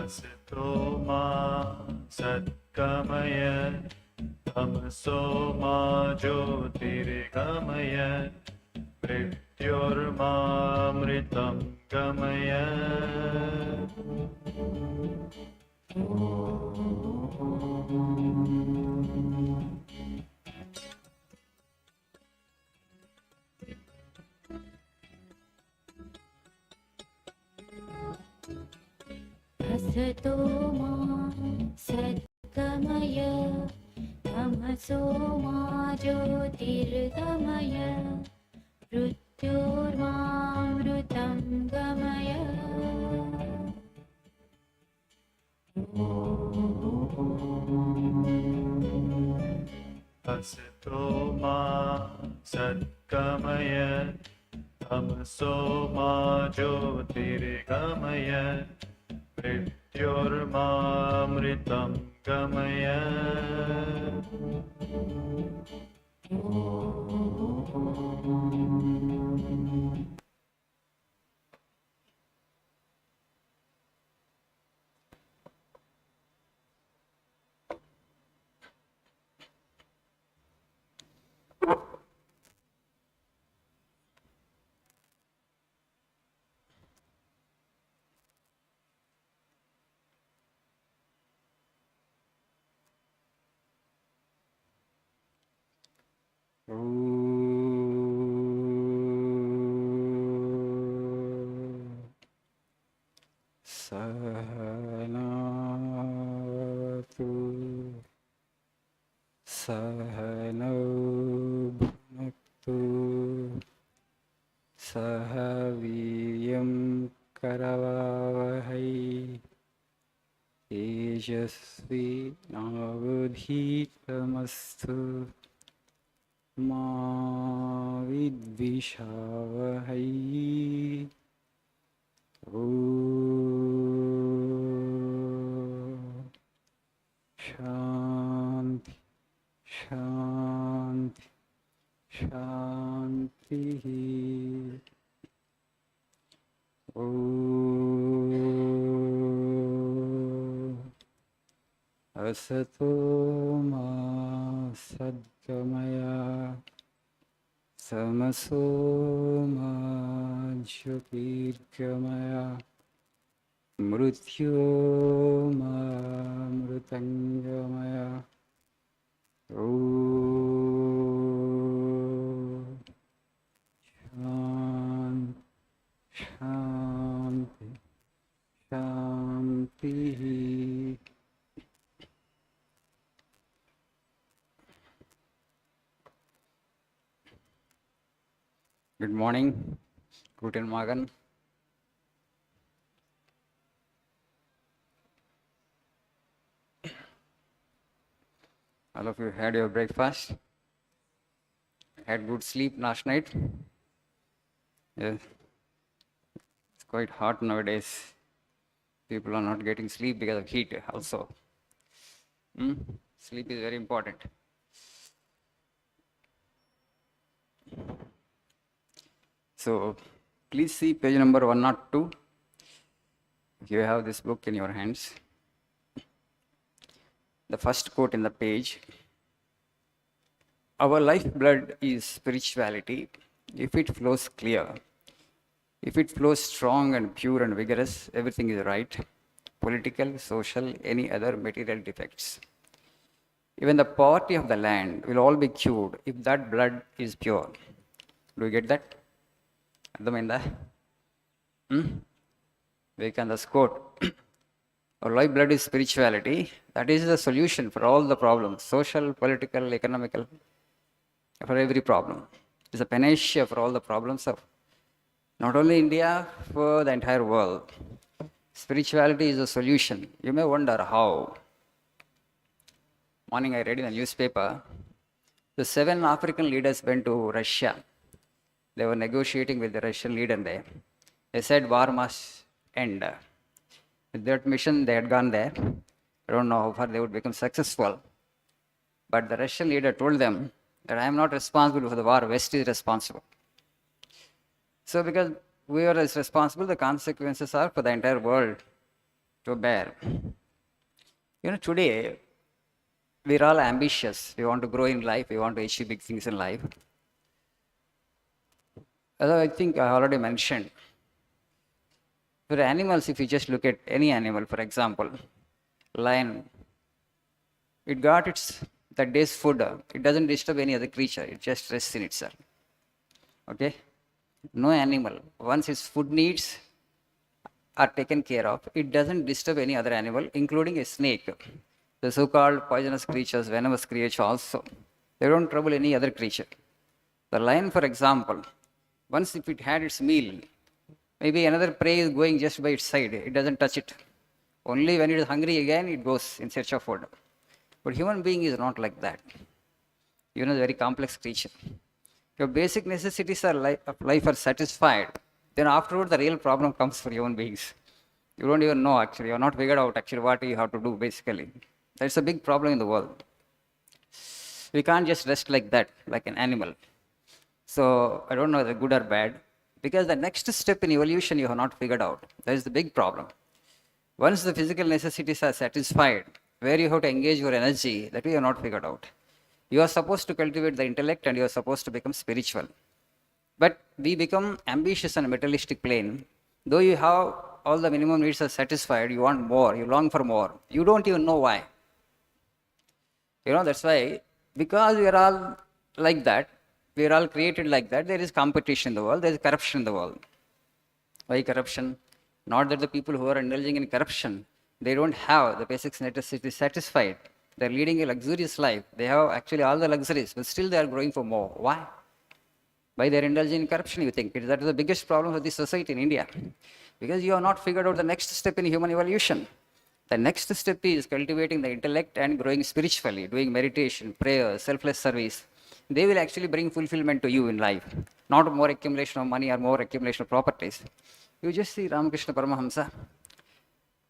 असतो मा सद्गमय तमसो मा ज्योतिर्गमय मृत्योर्मामृतं गमय. असतो मा सद्गमय तमसो मा ज्योतिर्गमय मृत्योर्मामृतं गमय. असतो मा सद्गमय तमसो मा ज्योतिर्गमय मृत्योर्मामृतं गमय. सहनातु सहनौ भुनक्तु सह वीर्यं करवावहै तेजस्वी नावधीतमस्तु मा विद्विषावहै. शांति शांति शांति. असतो मा सद्गमय तमसो मा ज्योतिर्गमय मृत्योर्मामृतङ्गमय. शान्ति शान्ति शान्तिः. Good morning, Guten Morgen. All of you had your breakfast? Had good sleep last night? Yes. It's quite hot nowadays. People are not getting sleep because of heat also. Sleep is very important. So please see page number 102. If you have this book in your hands. The first quote in the page. Our lifeblood is spirituality. If it flows clear, if it flows strong and pure and vigorous, everything is right. Political, social, any other material defects. Even the poverty of the land will all be cured if that blood is pure. Do you get that? అర్థమైందా? Vivekananda's quote. Our lifeblood is spirituality. That is the solution for all the problems, social, political, economical, for every problem. It's a panacea for all the problems of not only India, for the entire world. Spirituality is a solution. You may wonder how. Morning I read in the newspaper, the 7 African leaders went to Russia. They were negotiating with the Russian leader there. They said war must end. With that mission, they had gone there. I don't know how far they would become successful. But the Russian leader told them that I am not responsible for the war, West is responsible. So because whoever is responsible, the consequences are for the entire world. to bear. Today, we're all ambitious. We want to grow in life. We want to achieve big things in life. As I think I already mentioned, for animals, if you just look at any animal, for example, lion, it got that day's food. It doesn't disturb any other creature. It just rests in itself. Okay? No animal, once its food needs are taken care of, it doesn't disturb any other animal, including a snake. The so-called poisonous creatures, venomous creatures also, they don't trouble any other creature. The lion, for example, once if it had its meal, maybe another prey is going just by its side, it doesn't touch it. Only when it is hungry again, it goes in search of food. But human being is not like that. It's a very complex creature. Your basic necessities of life are satisfied, then afterward the real problem comes for human beings. You don't even know actually, you have not figured out actually what you have to do basically. That's a big problem in the world. We can't just rest like that, like an animal. So I don't know whether good or bad, because the next step in evolution you have not figured out. That is the big problem. Once the physical necessities are satisfied, where you have to engage your energy, that we have not figured out. You are supposed to cultivate the intellect and you are supposed to become spiritual. But we become ambitious on a materialistic plane. Though you have all the minimum needs are satisfied, you want more, you long for more. You don't even know why. That's why, because we are all like that, we are all created like that, there is competition in the world, there is corruption in the world. Why corruption? Not that the people who are indulging in corruption, they don't have the basic necessities satisfied. They're leading a luxurious life. They have actually all the luxuries, but still they are growing for more. Why? By their indulging in corruption, you think. That is the biggest problem of this society in India. Because you have not figured out the next step in human evolution. The next step is cultivating the intellect and growing spiritually, doing meditation, prayer, selfless service. They will actually bring fulfillment to you in life. Not more accumulation of money or more accumulation of properties. You just see Ramakrishna Paramahamsa.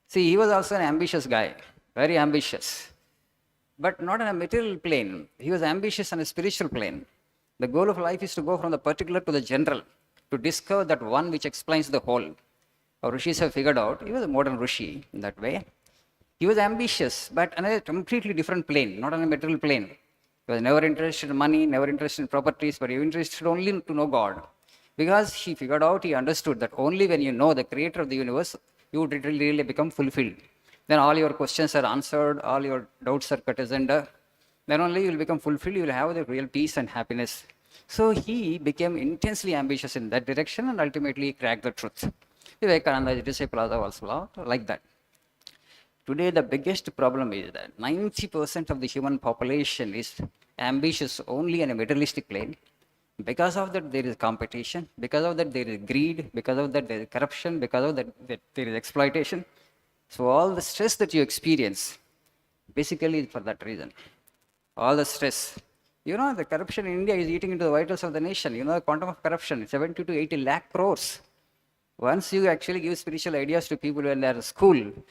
See, he was also an ambitious guy, very ambitious. But not on a material plane. He was ambitious on a spiritual plane. The goal of life is to go from the particular to the general, to discover that one which explains the whole. Our rishis have figured out, he was a modern rishi in that way. He was ambitious, but on a completely different plane, not on a material plane. He was never interested in money, never interested in properties, but he was interested only to know God. Because he figured out, he understood that only when you know the creator of the universe, you would really become fulfilled. Then all your questions are answered, all your doubts are cut asunder. Then only you will become fulfilled, you will have the real peace and happiness. So he became intensely ambitious in that direction and ultimately cracked the truth. Vivekananda's disciples are also like that. Today the biggest problem is that 90% of the human population is ambitious only on a materialistic plane. Because of that there is competition, because of that there is greed, because of that there is corruption, because of that there is exploitation. So all the stress that you experience, basically is for that reason. All the stress. The corruption in India is eating into the vitals of the nation. The quantum of corruption, 70 to 80 lakh crores. Once you actually give spiritual ideas to people when they are at school, you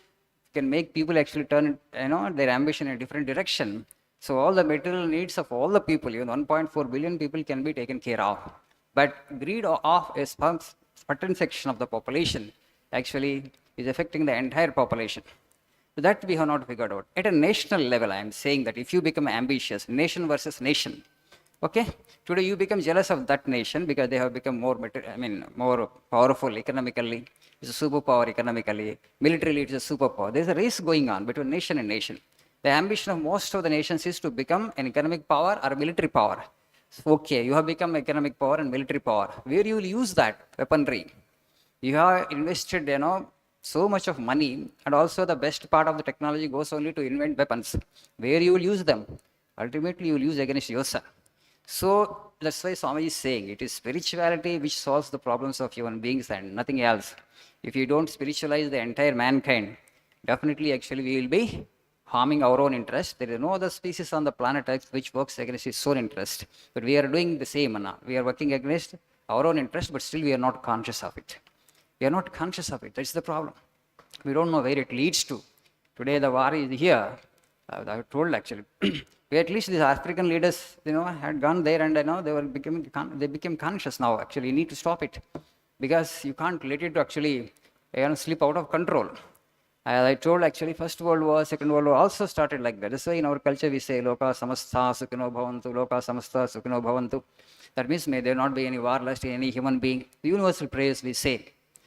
can make people actually turn their ambition in a different direction. So all the material needs of all the people, 1.4 billion people can be taken care of. But greed of a certain section of the population actually is affecting the entire population. So that we have not figured out. At a national level, I am saying that if you become ambitious, nation versus nation, okay? Today you become jealous of that nation because they have become more powerful economically. It's a superpower economically. Militarily, it's a superpower. There's a race going on between nation and nation. The ambition of most of the nations is to become an economic power or a military power. So, okay, you have become economic power and military power. Where you will use that weaponry? You have invested, so much of money, and also the best part of the technology goes only to invent weapons. Where you will use them? Ultimately, you will use against yourself. So that's why Swami is saying it is spirituality which solves the problems of human beings and nothing else. If you don't spiritualize the entire mankind, definitely actually we will be harming our own interest. There is no other species on the planet Earth which works against its own interest. But we are doing the same. We are working against our own interest, but still we are not conscious of it. We are not conscious of it. That's the problem. We don't know where it leads to. Today the war is here. I told actually. At least these African leaders, had gone there and they became conscious now. Actually, you need to stop it because you can't let it to actually slip out of control. As I told, actually, First World War, Second World War also started like that. That's why in our culture we say, Loka samastha sukhino bhavantu, Loka samastha sukhino bhavantu. That means may there not be any war lust in any human being. The universal prayers we say.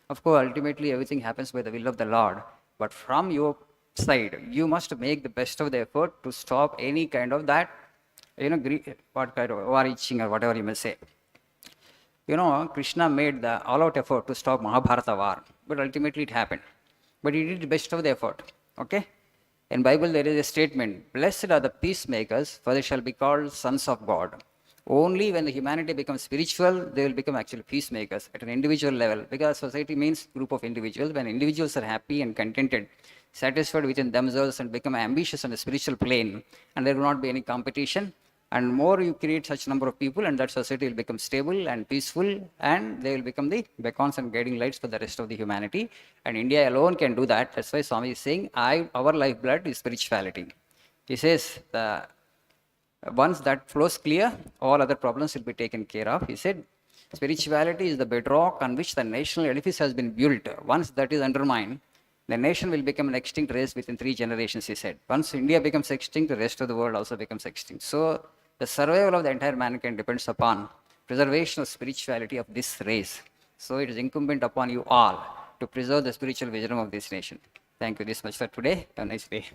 Of course, ultimately everything happens by the will of the Lord. But from your side, you must make the best of the effort to stop any kind of that, what kind of war itching or whatever you may say. Krishna made the all-out effort to stop Mahabharata war, but ultimately it happened. But he did the best of the effort. Okay? In Bible there is a statement, blessed are the peacemakers, for they shall be called sons of God. Only when the humanity becomes spiritual, they will become actually peacemakers at an individual level. Because society means group of individuals. When individuals are happy and contented, satisfied within themselves and become ambitious on the spiritual plane, and there will not be any competition, and more you create such number of people, and that society will become stable and peaceful, and they will become the beacons and guiding lights for the rest of the humanity. And India alone can do that. That's why Swami is saying, our lifeblood is spirituality. He says, once that flows clear, all other problems will be taken care of. He said, spirituality is the bedrock on which the national edifice has been built. Once that is undermined, the nation will become an extinct race within 3 generations, he said. Once India becomes extinct, the rest of the world also becomes extinct. So the survival of the entire mankind depends upon preservation of spirituality of this race. So it is incumbent upon you all to preserve the spiritual wisdom of this nation. Thank you this much for today. Have a nice day.